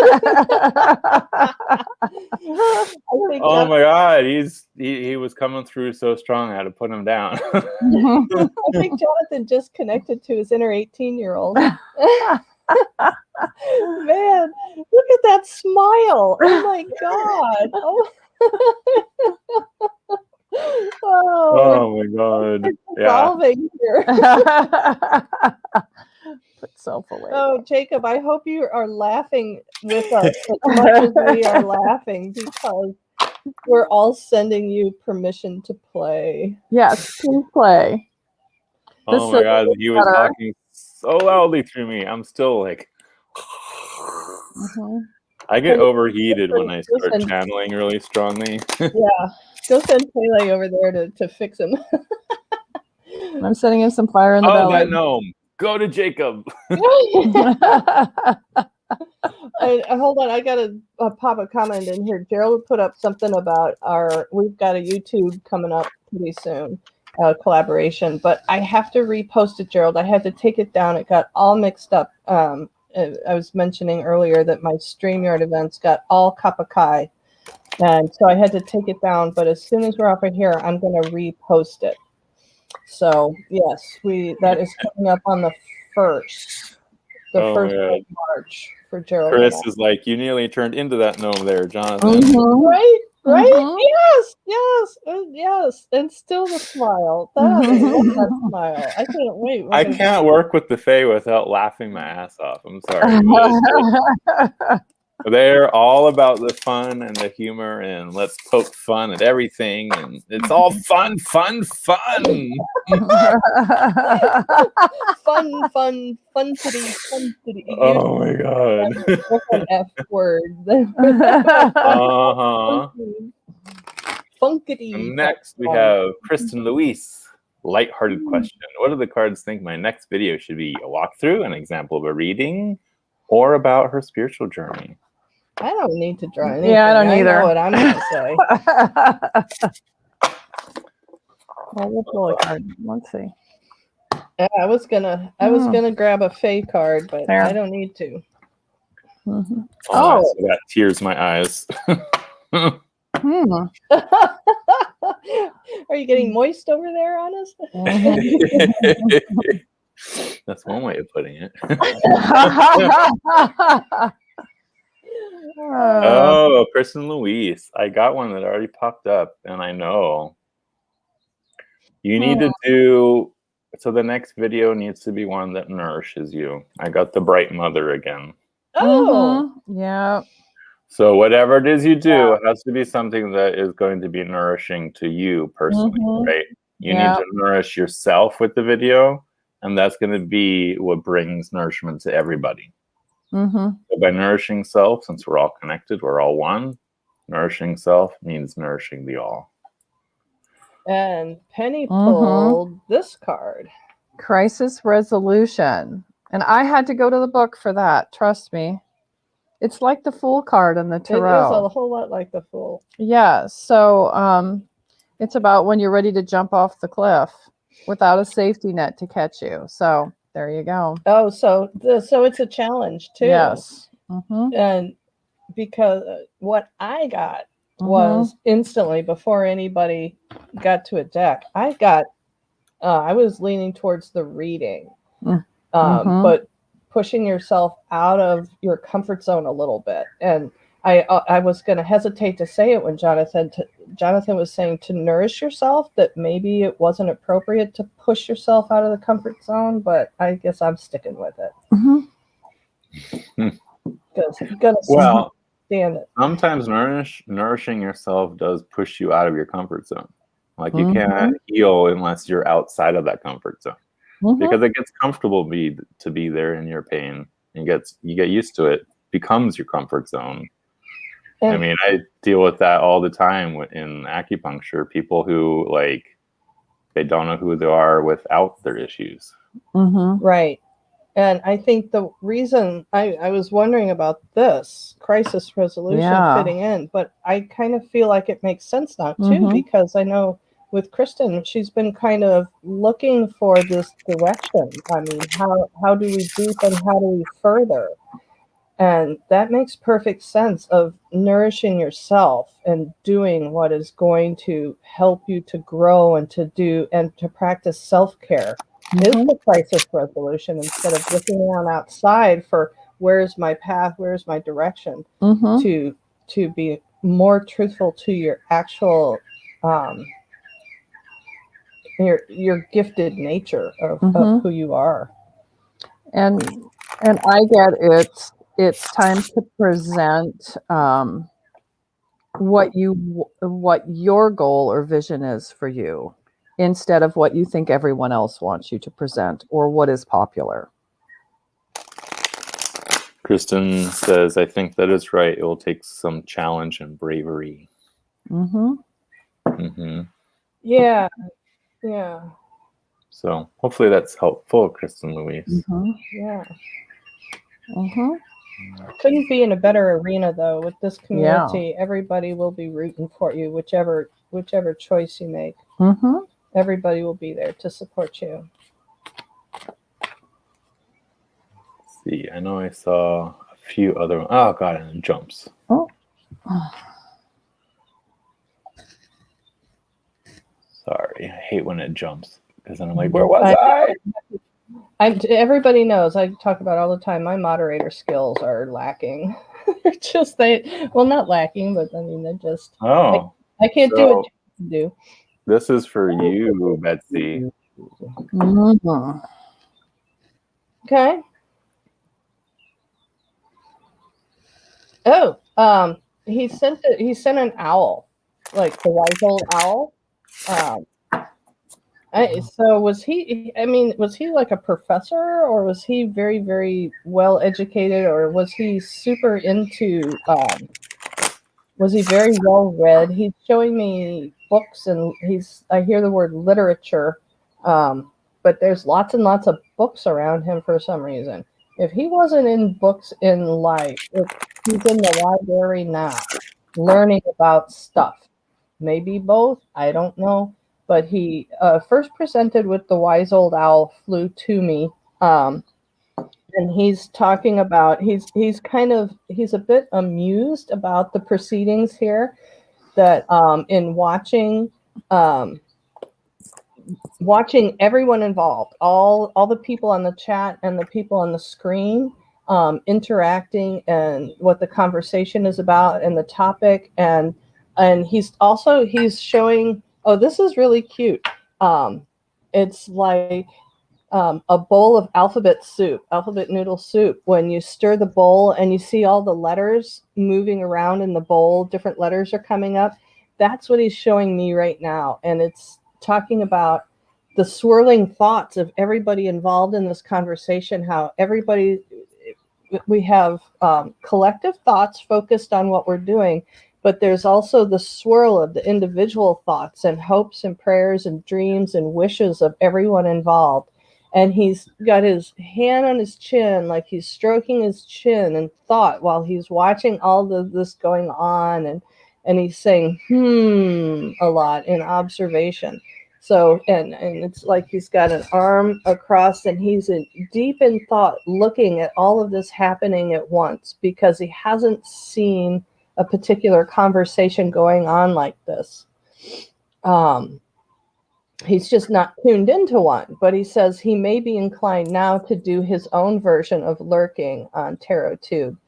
Oh my God, he was coming through so strong. I had to put him down. I think Jonathan just connected to his inner 18-year-old. Man, look at that smile! Oh my God! Oh my God! Evolving here. Put self away. Oh, Jacob, I hope you are laughing with us as much as we are laughing, because we're all sending you permission to play. Yes, please play. Oh my God, he was talking so loudly through me. I'm still like, I get overheated when I start channeling really strongly. Yeah, go send Pele over there to fix him. I'm sending him some fire in the belly. That gnome. Go to Jacob. Hold on, I gotta pop a comment in here. Gerald put up something about we've got a YouTube coming up pretty soon, collaboration, but I have to repost it, Gerald. I had to take it down. It got all mixed up. I was mentioning earlier that my StreamYard events got all kapakai, and so I had to take it down. But as soon as we're off of here, I'm going to repost it. So yes, that is coming up on the 1st. The 1st of March for Gerald. Chris is like, you nearly turned into that gnome there, Jonathan. Mhm. Right? Mhm. Yes. And still the smile. That smile. I couldn't wait. I can't work with the Fae without laughing my ass off. I'm sorry. They're all about the fun and the humor, and let's poke fun at everything, and it's all fun. Fun city. Oh my god. That's an F word. Funkity. And next we have Kristen Luis. Lighthearted question. What do the cards think my next video should be? A walkthrough, an example of a reading, or about her spiritual journey? I don't need to draw anything. Yeah, I don't either. I know what I'm going to say. Well, we'll pull a card. Let's see. Yeah, I was gonna grab a Fae card, but There. I don't need to. Mm-hmm. Oh, so that tears my eyes. Hmm. Are you getting moist over there on us? That's one way of putting it. Oh, Kristen Luis. I got one that already popped up, and I know you need to do. So the next video needs to be one that nourishes you. I got the Bright Mother again. Oh, yeah. So whatever it is you do, it has to be something that is going to be nourishing to you personally, right? You need to nourish yourself with the video, and that's going to be what brings nourishment to everybody. So by nourishing self, since we're all connected, we're all one, nourishing self means nourishing the all. And Penny pulled this card. Crisis resolution. And I had to go to the book for that. Trust me. It's like the Fool card in the Tarot. It is a whole lot like the Fool. Yeah. So it's about when you're ready to jump off the cliff without a safety net to catch you. So there you go. Oh, so it's a challenge too. Yes. And because what I got was instantly before anybody got to a deck, I was leaning towards the reading, but pushing yourself out of your comfort zone a little bit. And I was going to hesitate to say it when Jonathan was saying to nourish yourself, that maybe it wasn't appropriate to push yourself out of the comfort zone, but I guess I'm sticking with it. Because you got to stand it. Sometimes nourishing yourself does push you out of your comfort zone. Like you can't heal unless you're outside of that comfort zone. Because it gets comfortable to be there in your pain. You get used to it. Becomes your comfort zone. I mean, I deal with that all the time in acupuncture. People who they don't know who they are without their issues. Right. And I think the reason I was wondering about this crisis resolution fitting in, but I kind of feel like it makes sense now too, because I know with Kristen, she's been kind of looking for this direction. I mean, how do we deepen? How do we further? And that makes perfect sense of nourishing yourself and doing what is going to help you to grow and to practice self-care. Is the crisis resolution, instead of looking around outside for where's my path, where's my direction, to be more truthful to your actual your gifted nature of who you are. And I get it's time to present what your goal or vision is for you, instead of what you think everyone else wants you to present or what is popular. Kristen says, I think that is right. It will take some challenge and bravery. Yeah. So hopefully that's helpful, Kristen Louise. Yeah. Couldn't be in a better arena though. With this community, everybody will be rooting for you, whichever choice you make. Mm-hmm. Everybody will be there to support you. Let's see, I know I saw a few other. Oh god, and it jumps. Oh. Sorry, I hate when it jumps because then I'm like, where was I? Everybody knows I talk about all the time. My moderator skills are lacking. They're just not lacking, but I mean they're just. Oh, I can't do what you do. This is for you, Betsy. Mm-hmm. Okay. Oh, he sent an owl, like the wise old owl. So was he? I mean, was he like a professor, or was he very, very well educated, or was he super into? Was he very well read? He's showing me books, and I hear the word literature, but there's lots and lots of books around him for some reason. If he wasn't in books in life, he's in the library now, learning about stuff. Maybe both. I don't know. But he first presented with the wise old owl flew to me, and he's talking about he's a bit amused about the proceedings here. That in watching everyone involved, all the people on the chat and the people on the screen interacting, and what the conversation is about and the topic, and he's showing. Oh, this is really cute. It's like a bowl of alphabet noodle soup. When you stir the bowl and you see all the letters moving around in the bowl, different letters are coming up. That's what he's showing me right now. And it's talking about the swirling thoughts of everybody involved in this conversation, how we have collective thoughts focused on what we're doing, but there's also the swirl of the individual thoughts and hopes and prayers and dreams and wishes of everyone involved. And he's got his hand on his chin, like he's stroking his chin in thought while he's watching all of this going on. And he's saying, a lot in observation. So, and it's like he's got an arm across, and he's deep in thought, looking at all of this happening at once, because he hasn't seen a particular conversation going on like this. He's just not tuned into one, but he says he may be inclined now to do his own version of lurking on Tarot Tube,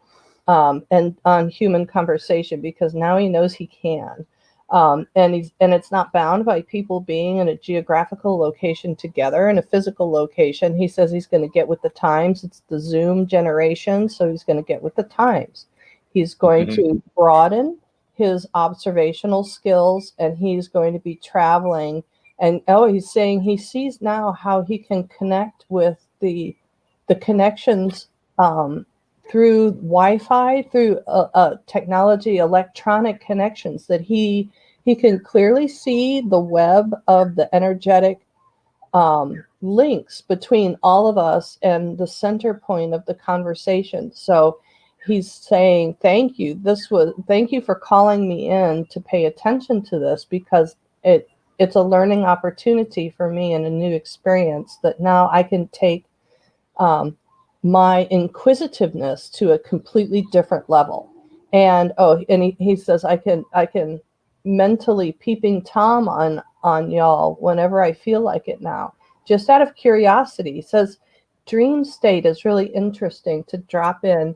and on human conversation, because now he knows he can. And it's not bound by people being in a geographical location together, in a physical location. He says he's going to get with the times. It's the Zoom generation, so he's going to get with the times. He's going to broaden his observational skills, and he's going to be traveling. And he's saying he sees now how he can connect with the connections through Wi-Fi, through technology, electronic connections, that he can clearly see the web of the energetic links between all of us and the center point of the conversation. So he's saying, thank you. Thank you for calling me in to pay attention to this, because it's a learning opportunity for me and a new experience that now I can take my inquisitiveness to a completely different level. And he says I can mentally peeping Tom on y'all whenever I feel like it now, just out of curiosity. He says dream state is really interesting to drop in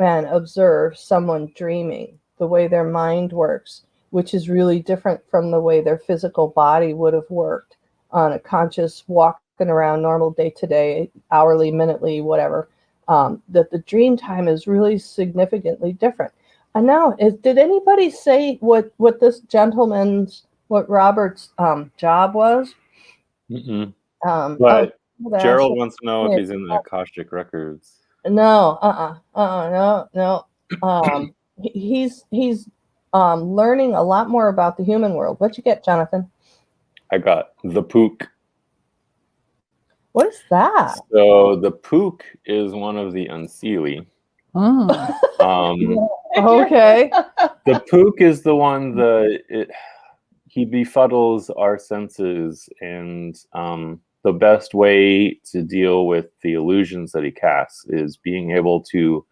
and observe someone dreaming, the way their mind works, which is really different from the way their physical body would have worked on a conscious walking around normal day to day, hourly, minutely, whatever. That the dream time is really significantly different. And now, did anybody say what this gentleman's, what Robert's job was? But Gerald wants to know if he's in the Akashic Records. No, no. He's learning a lot more about the human world. What'd you get, Jonathan? I got the Pook. What is that? So the Pook is one of the Unseelie. Um, Okay. the Pook is the one he befuddles our senses, and the best way to deal with the illusions that he casts is being able to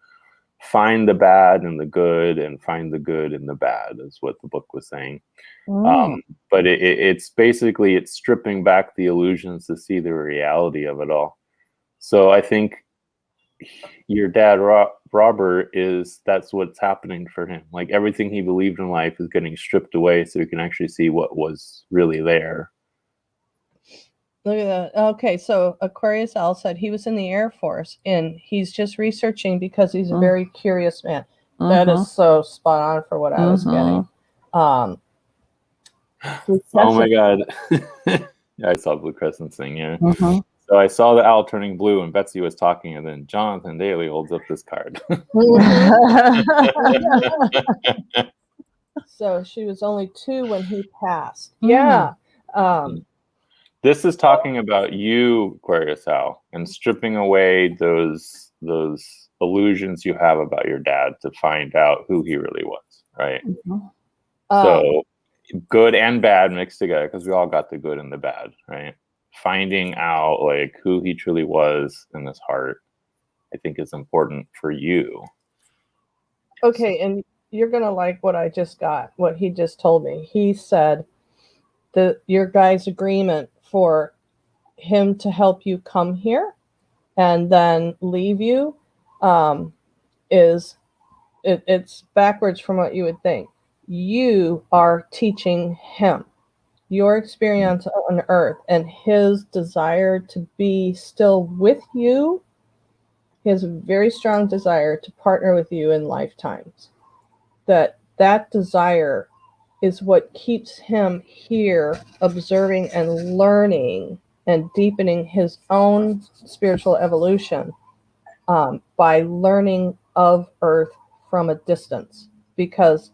find the bad in the good and find the good in the bad, is what the book was saying. But it's basically, it's stripping back the illusions to see the reality of it all. So I think your dad, Robert, that's what's happening for him. Like, everything he believed in life is getting stripped away so he can actually see what was really there. Look at that. Okay, so Aquarius Al said he was in the Air Force and he's just researching because he's a very curious man. That is so spot on for what I was getting. Oh my God. I saw Blue Crescent thing, yeah. So I saw the owl turning blue and Betsy was talking, and then Jonathan Dailey holds up this card. So she was only 2 when he passed. Yeah. This is talking about you, Aquarius Owl, and stripping away those illusions you have about your dad to find out who he really was, right? So good and bad mixed together, because we all got the good and the bad, right? Finding out like who he truly was in his heart, I think, is important for you. Okay, and you're gonna like what I just got, what he just told me. He said that your guys' agreement for him to help you come here and then leave you it's backwards from what you would think. You are teaching him your experience on earth and his desire to be still with you. He has a very strong desire to partner with you in lifetimes. That desire is what keeps him here, observing and learning and deepening his own spiritual evolution by learning of Earth from a distance, because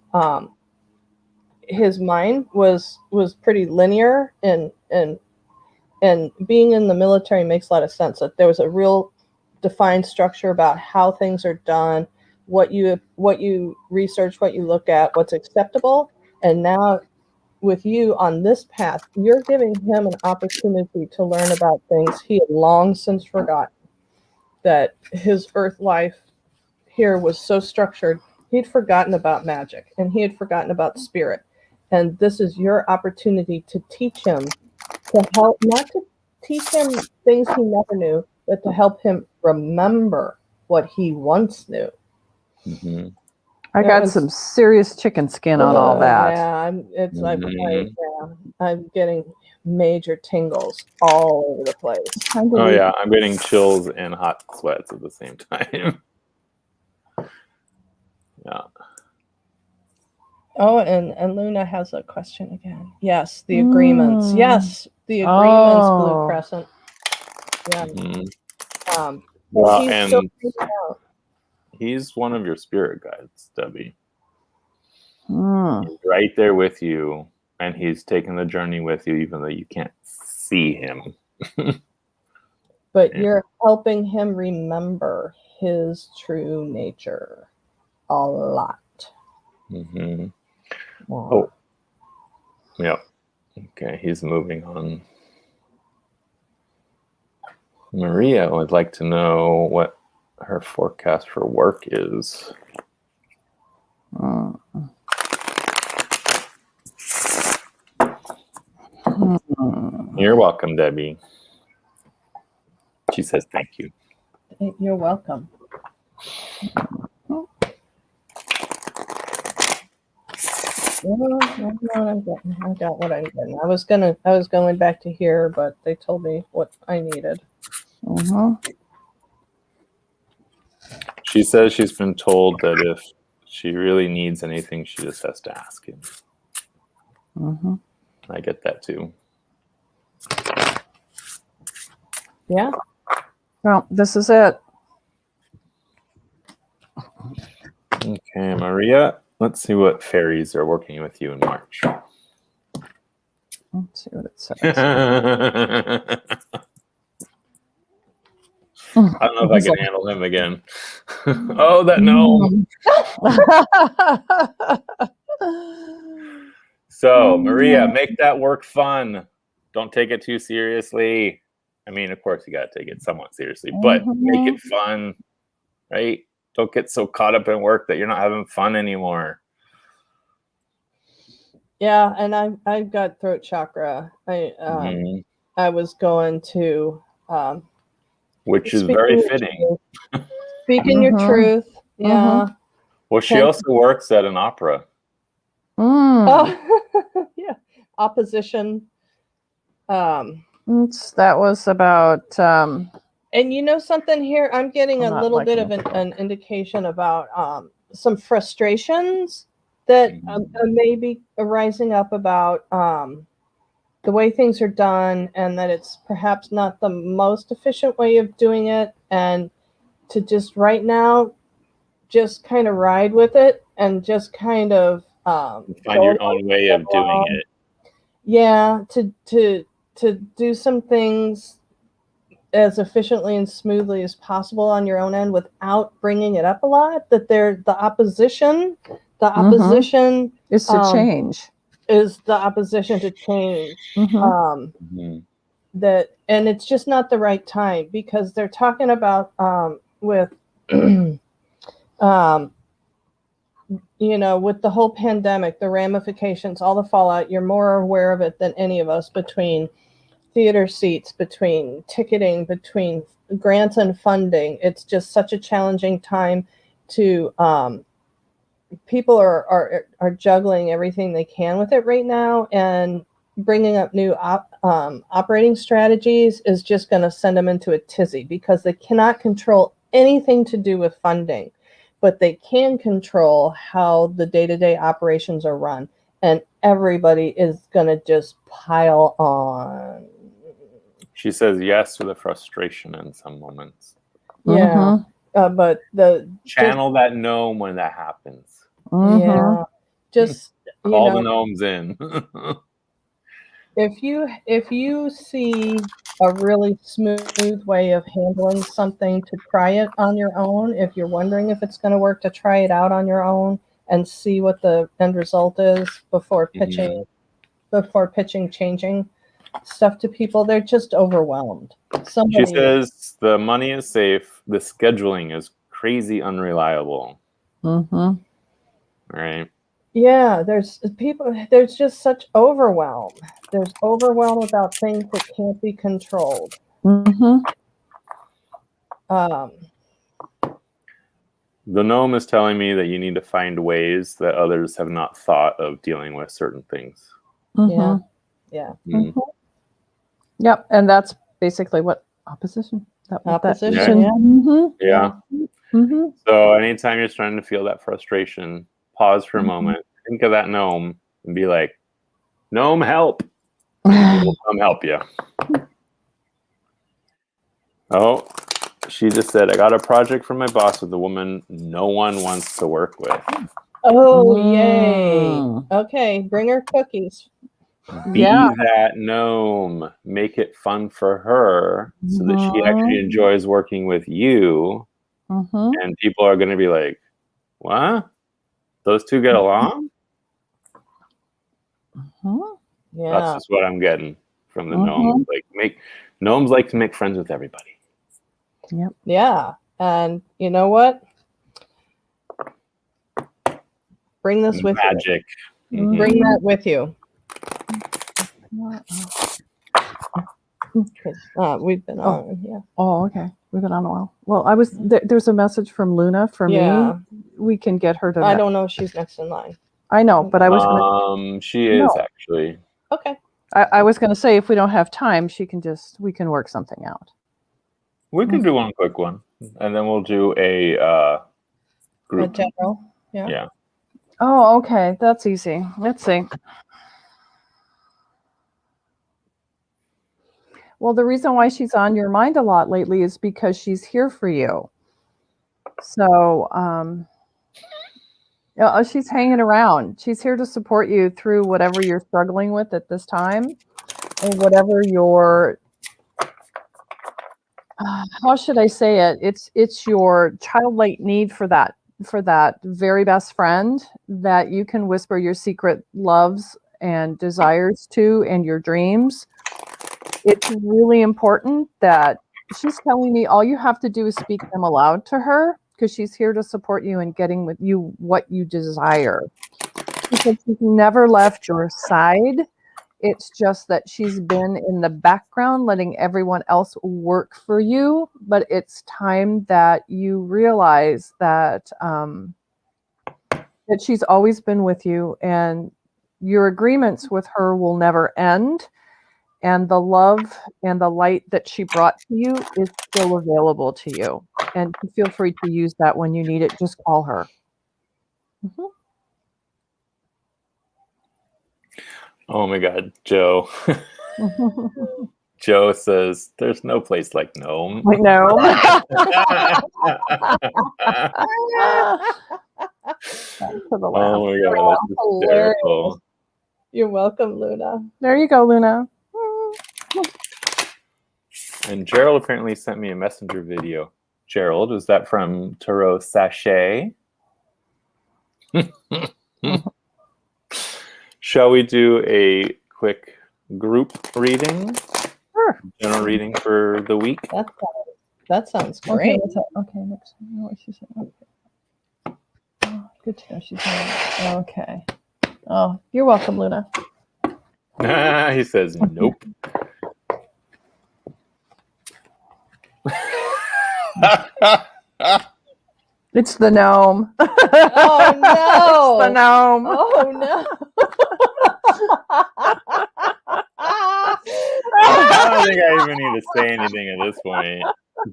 his mind was pretty linear, and being in the military makes a lot of sense. That there was a real defined structure about how things are done, what you research, what you look at, what's acceptable. And now with you on this path, you're giving him an opportunity to learn about things he had long since forgotten. That his earth life here was so structured, he'd forgotten about magic and he had forgotten about spirit. And this is your opportunity to teach him, to help, not to teach him things he never knew, but to help him remember what he once knew. I got some serious chicken skin on all that. Yeah, I'm getting major tingles all over the place. Oh yeah, I'm getting chills and hot sweats at the same time. Yeah. Oh, and Luna has a question again. Yes, the agreements. Yes, the agreements, Blue Crescent. Yeah. Well, and he's one of your spirit guides, Debbie. He's right there with you, and he's taking the journey with you, even though you can't see him. But you're helping him remember his true nature a lot. Oh, yeah. Okay, he's moving on. Maria would like to know what her forecast for work is. You're welcome, Debbie. She says thank you. You're welcome. I got what I'm getting. I was going back to here, but they told me what I needed. She says she's been told that if she really needs anything, she just has to ask him. I get that too. Yeah. Well, this is it. Okay, Maria, let's see what fairies are working with you in March. Let's see what it says. I don't know if I can handle him again. Oh, that gnome. So, Maria, make that work fun. Don't take it too seriously. I mean, of course, you got to take it somewhat seriously, but make it fun, right? Don't get so caught up in work that you're not having fun anymore. Yeah, and I've got throat chakra. I was going to which is very fitting. Speaking your truth. Yeah. Well, she also works at an opera. Oh, yeah. Opposition. That was about. And you know something here? I'm getting I'm a not little bit of liking an indication about some frustrations that may be arising up about the way things are done, and that it's perhaps not the most efficient way of doing it, and to just right now just kind of ride with it and just kind of find your own way of doing it. Yeah, to do some things as efficiently and smoothly as possible on your own end without bringing it up a lot. That the opposition is to change. Is the opposition to change. That, and it's just not the right time, because they're talking about with you know, with the whole pandemic, the ramifications, all the fallout, you're more aware of it than any of us, between theater seats, between ticketing, between grants and funding. It's just such a challenging time to people are juggling everything they can with it right now, and bringing up new operating strategies is just going to send them into a tizzy, because they cannot control anything to do with funding, but they can control how the day-to-day operations are run, and everybody is going to just pile on. She says yes to the frustration in some moments. Yeah, but channel that gnome when that happens. Yeah, just call the gnomes in. If you see a really smooth way of handling something, to try it on your own. If you're wondering if it's going to work, to try it out on your own and see what the end result is before pitching. Before pitching changing stuff to people. They're just overwhelmed. She says the money is safe. The scheduling is crazy unreliable. Right. Yeah, there's just such overwhelm. There's overwhelm about things that can't be controlled. The gnome is telling me that you need to find ways that others have not thought of dealing with certain things. Yeah. Yep, and that's basically what opposition. Opposition. Yeah. So anytime you're starting to feel that frustration, pause for a moment, think of that gnome, and be like, "Gnome, help!" And he'll come help you. Oh, she just said, "I got a project from my boss with a woman no one wants to work with." Oh, yay! Okay, bring her cookies. Be that gnome. Make it fun for her so that she actually enjoys working with you. And people are going to be like, "What? Those two get along?" Yeah, that's just what I'm getting from the gnomes. Gnomes like to make friends with everybody. Yep. Yeah, and you know what? Bring this with magic. You. Bring that with you. We've been on. Yeah. Oh, okay. We've been on a while. Well, there's a message from Luna for me. We can get her to. I don't know if she's next in line. I know, but I was. She is actually. Okay. I was going to say, if we don't have time, we can work something out. We can do one quick one, and then we'll do a group. A general. Yeah. Yeah. Oh, okay. That's easy. Let's see. Well, the reason why she's on your mind a lot lately is because she's here for you. So, she's hanging around. She's here to support you through whatever you're struggling with at this time, and whatever your how should I say it? It's your childlike need for that very best friend that you can whisper your secret loves and desires to and your dreams. It's really important that she's telling me all you have to do is speak them aloud to her because she's here to support you and getting with you what you desire. Because she's never left your side. It's just that she's been in the background letting everyone else work for you. But it's time that you realize that that she's always been with you and your agreements with her will never end. And the love and the light that she brought to you is still available to you. And feel free to use that when you need it. Just call her. Mm-hmm. Oh my God, Joe. Joe says, there's no place like Nome. I know. Oh my God, that's hysterical. You're welcome, Luna. There you go, Luna. And Gerald apparently sent me a messenger video. Gerald, is that from Tarot Sachet? Shall we do a quick group reading? Sure. General reading for the week? That sounds great. Okay, next one. What she said. Okay. Oh, good to know she's not. Okay. Oh, you're welcome, Luna. He says, nope. It's the gnome. Oh no! It's the gnome. Oh no! I don't think I even need to say anything at this point.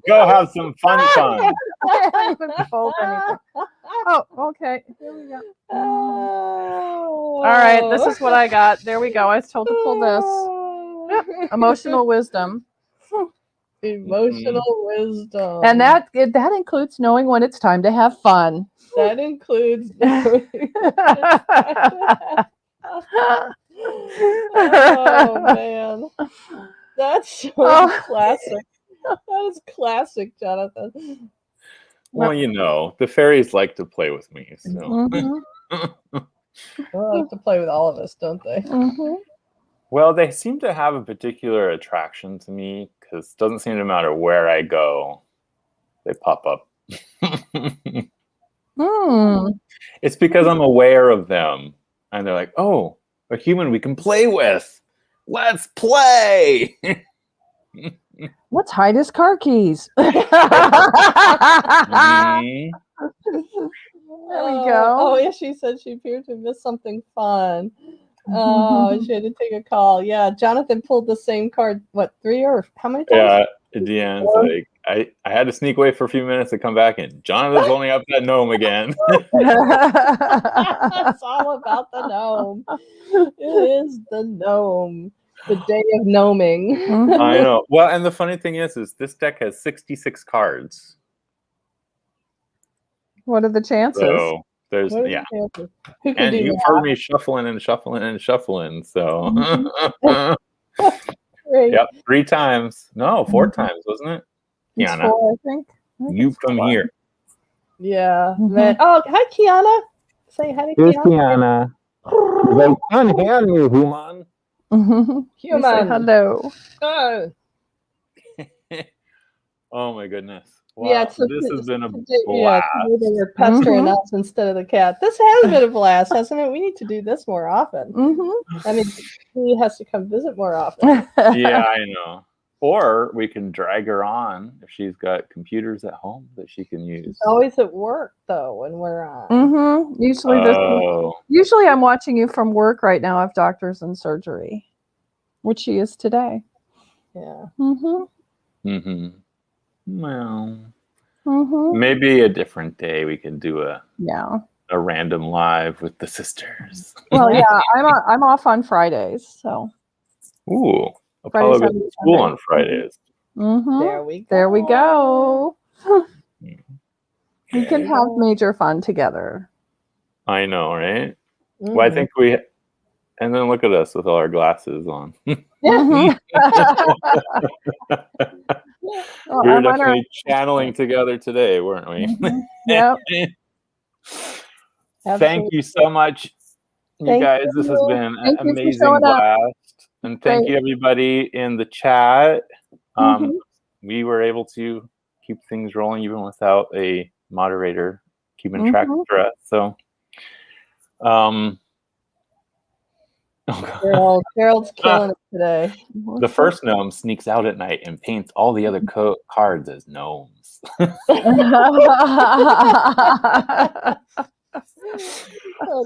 Go have some fun. I haven't even told anything. Oh, okay. Here we go. Oh. All right, this is what I got. There we go. I was told to pull this. Yep. Emotional wisdom. Emotional wisdom. And that includes knowing when it's time to have fun. That includes. Oh man, that's so classic. That is classic, Jonathan. Well, you know, the fairies like to play with me. So. Mm-hmm. They like to play with all of us, don't they? Mm-hmm. Well, they seem to have a particular attraction to me because it doesn't seem to matter where I go, they pop up. It's because I'm aware of them. And they're like, oh, a human we can play with. Let's play. Let's hide his car keys. Mhm. There we go. Oh, yeah, she said she appeared to miss something fun. Oh, she had to take a call. Yeah, Jonathan pulled the same card, what, 3 or how many times? Yeah, at the end, like I had to sneak away for a few minutes to come back and Jonathan's holding up that gnome again. It's all about the gnome. It is the gnome. The day of gnoming. I know. Well, and the funny thing is this deck has 66 cards. What are the chances? So there's What are yeah. the chances? Who can And do you've that? heard me shuffling and shuffling and shuffling. So Great. yep, 3 times. No, 4 times, wasn't it? It's Kiana, 4, I think. you come here. Yeah. Man. Oh, hi, Kiana. Say hi to Kiana. They can't hear me, human. You say hello. Oh. Oh my goodness. Wow, Yeah, this has been a blast. Yeah, they were pestering us instead of the cat. This has been a blast, hasn't it? We need to do this more often. I mean, he has to come visit more often. Yeah, I know. Or we can drag her on if she's got computers at home that she can use. She's always at work though when we're on. Usually I'm watching you from work right now. I have doctors and surgery, which she is today. Yeah. Well, maybe a different day we can do a random live with the sisters. Well, yeah, I'm off on Fridays, so. Ooh, Apollo goes to school on Fridays. There we go. There we go. Okay. We can have major fun together. I know, right? Well, I think we. And then look at us with all our glasses on. Oh, We were I'm on our- definitely channeling together today, weren't we? Mhm. Yep. Thank you so much, you Thank guys. This has you. been an Thank you for amazing showing up. blast. And thank Great. you, everybody in the chat. Mhm. We were able to keep things rolling even without a moderator keeping track Mhm. for us. So, oh God. Gerald's killing it today. The first gnome sneaks out at night and paints all the other cards as gnomes. That's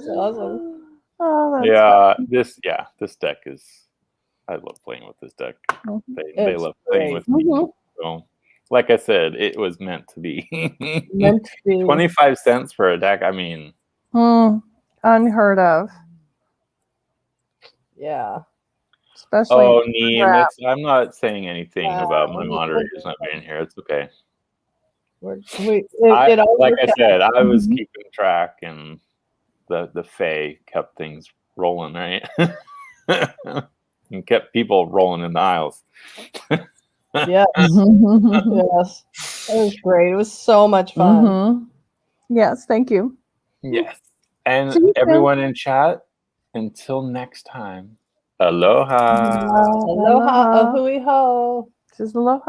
awesome. Oh, that's Yeah, this deck is. I love playing with this deck. Mhm. They It's love playing great. with me. Mhm. So, like I said, it was meant to be. Meant to be. 25 cents for a deck. I mean, Unheard of, Yeah. especially. oh, Neem, crap. I'm not saying anything about my we- moderators not being here. It's okay. It all Like I worked out. said, I was Mhm. keeping track, and the Fae kept things rolling, right? And kept people rolling in the aisles. Yes. Yes. It was great. It was so much fun. Mhm. Yes, thank you. Yes. And See you soon. everyone in chat, until next time, aloha. Aloha, a hui ho. This is aloha.